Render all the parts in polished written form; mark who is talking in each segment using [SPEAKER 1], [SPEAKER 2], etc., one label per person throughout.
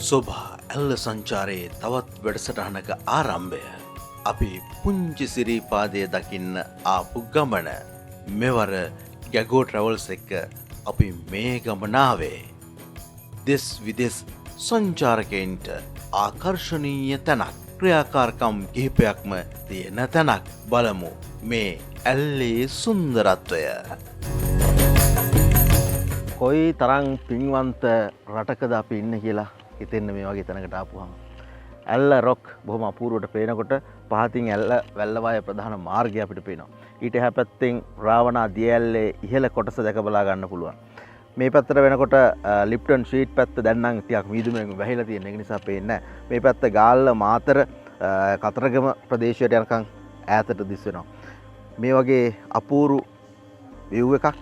[SPEAKER 1] සොබා ඇල්ල සංචාරයේ තවත් වැඩසටහනක ආරම්භය. අපි පුංචි සිරීපාදය දකින්න ආපු ගමන. මෙවර ගැගෝ ට්‍රැවල්ස් එක්ක අපි මේ ගමනාවේ. දෙස් විදෙස් සංචාරකයින්ට ආකර්ශනීය තැනක්, ක්‍රියාකාරකම් කිහිපයක්ම තියෙන තැනක් බලමු මේ ඇල්ලේ සුන්දරත්වය.
[SPEAKER 2] කොයි තරම් පින්වන්ත රටකද අපි ඉන්න කියලා හිතෙන්න මේ වගේ තැනකට ආපුවම. ඇල්ල රොක් බොහොම අපූර්වට පේනකොට පහතින් ඇල්ල වැල්ලවාය ප්‍රධාන මාර්ගය අපිට පේනවා. ඊට එහා පැත්තෙන් රාවණා දිය ඇල්ලේ ඉහළ කොටස දැක බලා ගන්න පුළුවන්. මේ පැත්තට වෙනකොට ලිප්ටන් ස්ට්‍රීට් පැත්ත දැන් නම් ටිකක් මීදුමෙන් වැහිලා තියෙන. ඒක නිසා පේන්නේ නැහැ. මේ පැත්ත ගාල්ල මාතර කතරගම ප්‍රදේශයට යනකම් ඈතට දිස් වෙනවා. මේ වගේ අපූරු view එකක්,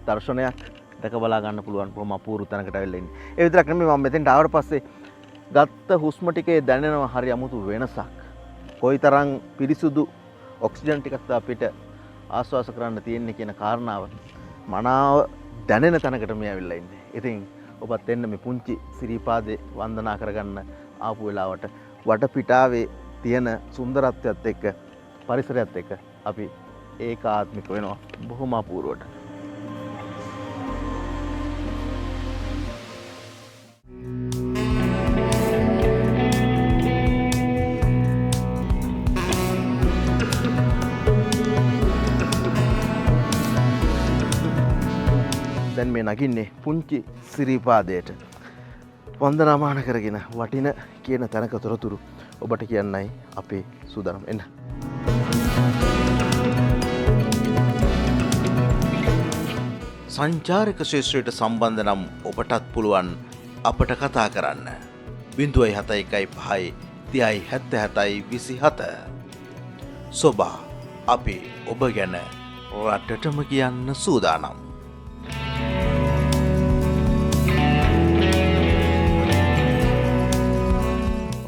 [SPEAKER 2] දර්ශනයක් දැක බලා ගන්න පුළුවන් බොහොම අපූර්ව තැනකට ඇවිල්ලා ඉන්නේ. ඒ විතරක් නෙමෙයි මම මෙතෙන්ට ආවට පස්සේ ගත්ත හුස්ම ටිකේ දැනෙනවා හරි අමුතු වෙනසක්. කොයිතරම් පිරිසුදු ඔක්සිජන් ටිකක්ද අපිට ආශ්වාස කරන්න තියෙන්නේ කියන කාරණාව මනාව දැනෙන තැනකට මේ ඇවිල්ලා ඉන්නේ. ඉතින් ඔබත් එන්න මේ පුංචි සිරිපාදේ වන්දනා කරගන්න ආපු වෙලාවට වටපිටාවේ තියෙන සුන්දරත්වයත් එක්ක පරිසරයත් එක්ක අපි ඒකාත්මික වෙනවා බොහොම අපූර්වට. දැන් මේ නගින්නේ පුංචි සිරිපාදයට වන්දනාමාන කරගෙන වටින කියන තැනක තොරතුරු ඔබට කියන්නයි අපි සූදානම්. එන්න.
[SPEAKER 1] සංචාරක ශේෂ්ත්‍රයට සම්බන්ධ නම් ඔබටත් පුළුවන් අපට කතා කරන්න. 07155307727. සොබා අපි ඔබ ගැන රටටම කියන්න සූදානම්.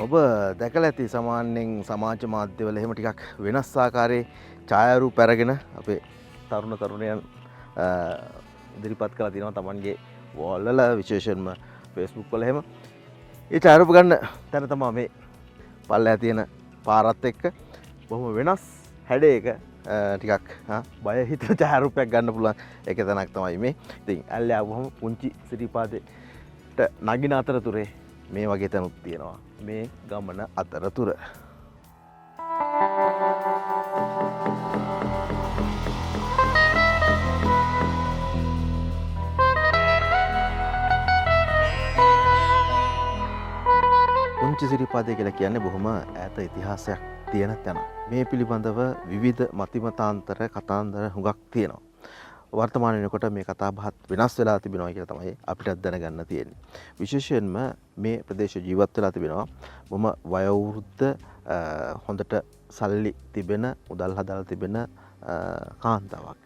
[SPEAKER 2] ඔබ දැකලා ඇති සාමාන්‍යයෙන් සමාජ මාධ්‍යවල එහෙම ටිකක් වෙනස් ආකාරයේ ඡායාරූප අරගෙන අපේ තරුණ තරුණයන් ඉදිරිපත් කරලා තියෙනවා Tamanගේ වෝල් වල, විශේෂයෙන්ම Facebook වල එහෙම. ඒ ඡායාරූප ගන්න තැන තමයි මේ පල්ලෙහා තියෙන පාරත් එක්ක බොහොම වෙනස් හැඩයක ටිකක් බය හිතෙන ඡායාරූපයක් ගන්න පුළුවන් එක තැනක් තමයි මේ. ඉතින් ඇල්ලේ ආවම පුංචි සිරිපාදේට නගින අතරතුරේ මේ වගේ තැනුත් තියෙනවා. මේ ගමන අතරතුර පුංචි සිරිපාදේ කියලා කියන්නේ බොහොම ඈත ඉතිහාසයක් තියෙන තැන. මේ පිළිබඳව විවිධ මතිමතාන්තර කතාන්තර හුඟක් තියෙනවා. වර්තමාන වෙනකොට මේ කතා බහත් වෙනස් වෙලා තිබෙනවා කියලා තමයි අපිට දැනගන්න තියෙන්නේ. විශේෂයෙන්ම මේ ප්‍රදේශ ජීවත් වෙලා තිබෙනවා බොහොම වයෝවෘද්ධ හොඳට සල්ලි තිබෙන, මුදල් හදලා තිබෙන කාන්තාවක්.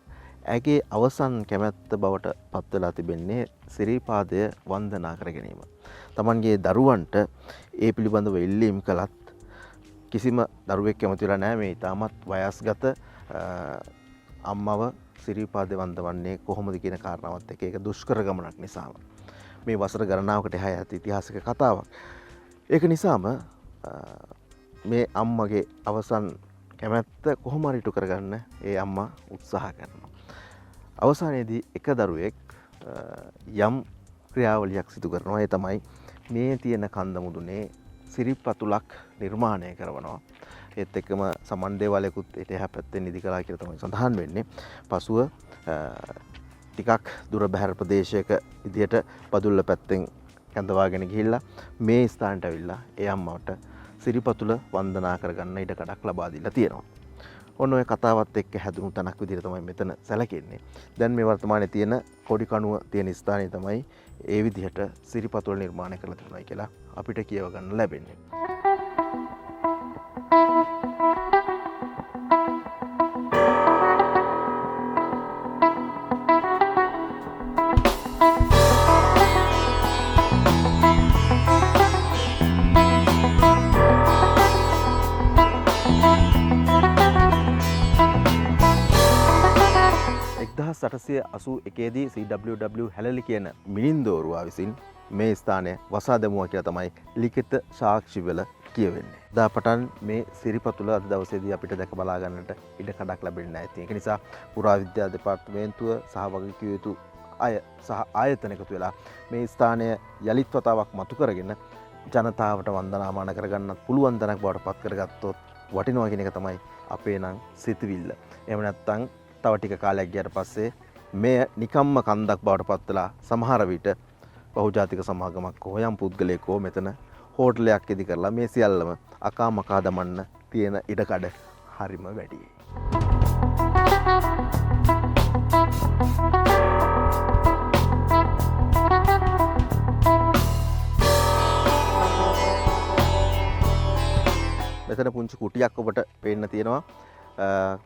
[SPEAKER 2] ඇගේ අවසන් කැමැත්ත බවට පත් වෙලා තිබෙන්නේ සිරිපාදය වන්දනා කර ගැනීම. Tamanගේ දරුවන්ට ඒ පිළිබඳව ඉල්ලීම් කළත් කිසිම දරුවෙක් කැමති වෙලා නැහැ මේ ඊටමත් වයස්ගත අම්මව සිරිපාදේ වන්දවන්නේ කොහොමද කියන කාරණාවත් එක්ක. ඒක දුෂ්කර ගමනක් නිසාම. මේ වසර ගණනාවකට එහා යති ඓතිහාසික කතාවක්. ඒක නිසාම මේ අම්මගේ අවසන් කැමැත්ත කොහොම හරි ඉටු කරගන්න ඒ අම්මා උත්සාහ කරනවා. අවසානයේදී එක දරුවෙක් යම් ක්‍රියාවලියක් සිදු කරනවා. ඒ තමයි මේ තියෙන කන්ද මුදුනේ සිරිපතුලක් නිර්මාණය කරනවා. ඒත් එක්කම සමන් දේවාලයකුත් ඊට එහා පැත්තෙන් ඉදි කළා කියලා තමයි සඳහන් වෙන්නේ. පසුව ටිකක් දුර බැහැර ප්‍රදේශයක විදියට පදුල්ල පැත්තෙන් කැඳවාගෙන ගිහිල්ලා මේ ස්ථානට ඇවිල්ලා ඒ අම්මවට සිරිපතුල වන්දනා කරගන්න ඉඩ කඩක් ලබා දීලා තියෙනවා. ඔන්න ඔය කතාවත් එක්ක හැදුණු තැනක් විදියට තමයි මෙතන සැලකෙන්නේ. දැන් මේ වර්තමානයේ තියෙන කොඩි කණුව තියෙන ස්ථානය තමයි ඒ විදිහට සිරිපතුල නිර්මාණය කරලා තිබුණා කියලා අපිට කියව ගන්න ලැබෙන්නේ. .881 දී CWW හැලලි කියන මිනින්දෝරුවා විසින් මේ ස්ථානය වසා දැමුවා කියලා තමයි ලිඛිත සාක්ෂිවල කියවෙන්නේ. දා පටන් මේ සිරිපතුල අද දවසේදී අපිට දැක බලා ගන්නට ඉඩ කඩක් ලැබෙන්නේ නැහැ. ඒක නිසා පුරාවිද්‍යා දෙපාර්තමේන්තුව සහ වගකීම් යුතු අය සහ ආයතන එකතු වෙලා මේ ස්ථානය යලිත් වතාවක් මතු කරගෙන ජනතාවට වන්දනාමාන කරගන්නත් පුළුවන් තැනක් බවට පත් කරගත්තොත් වටිනවා කියන එක තමයි අපේ නම් සිතවිල්ල. එහෙම නැත්නම් තව ටික කාලයක් ගියාට පස්සේ මේ නිකම්ම කන්දක් බවට පත් වෙලා සමහර විට බහුජාතික සමාගමක් හෝ යම් පුද්ගලයෙක් හෝ මෙතන හෝටලයක් ඉදි කරලා මේ සියල්ලම අකා මකා දමන්න තියෙන ඉඩකඩ හරිම වැඩි. මෙතන පුංචි කුටියක් ඔබට පේන්න තියෙනවා.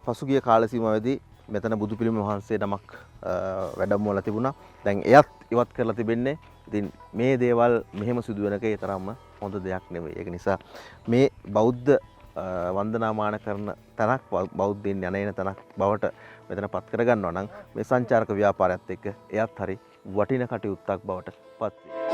[SPEAKER 2] පසුගිය කාල සීමාවේදී මෙතන බුදු පිළිම වහන්සේ නමක් වැඩමවලා තිබුණා. දැන් එයත් ඉවත් කරලා තිබෙන්නේ. ඉතින් මේ දේවල් මෙහෙම සිදු වෙනක ඒ තරම්ම හොඳ දෙයක් නෙවෙයි. ඒක නිසා මේ බෞද්ධ වන්දනාමාන කරන තැනක් බෞද්ධයන් යන තැනක් බවට මෙතන පත් කරගන්නවා නම් මේ සංචාරක ව්‍යාපාරයත් එක්ක එයත් හරි වටින කටයුත්තක් බවට පත් වෙනවා.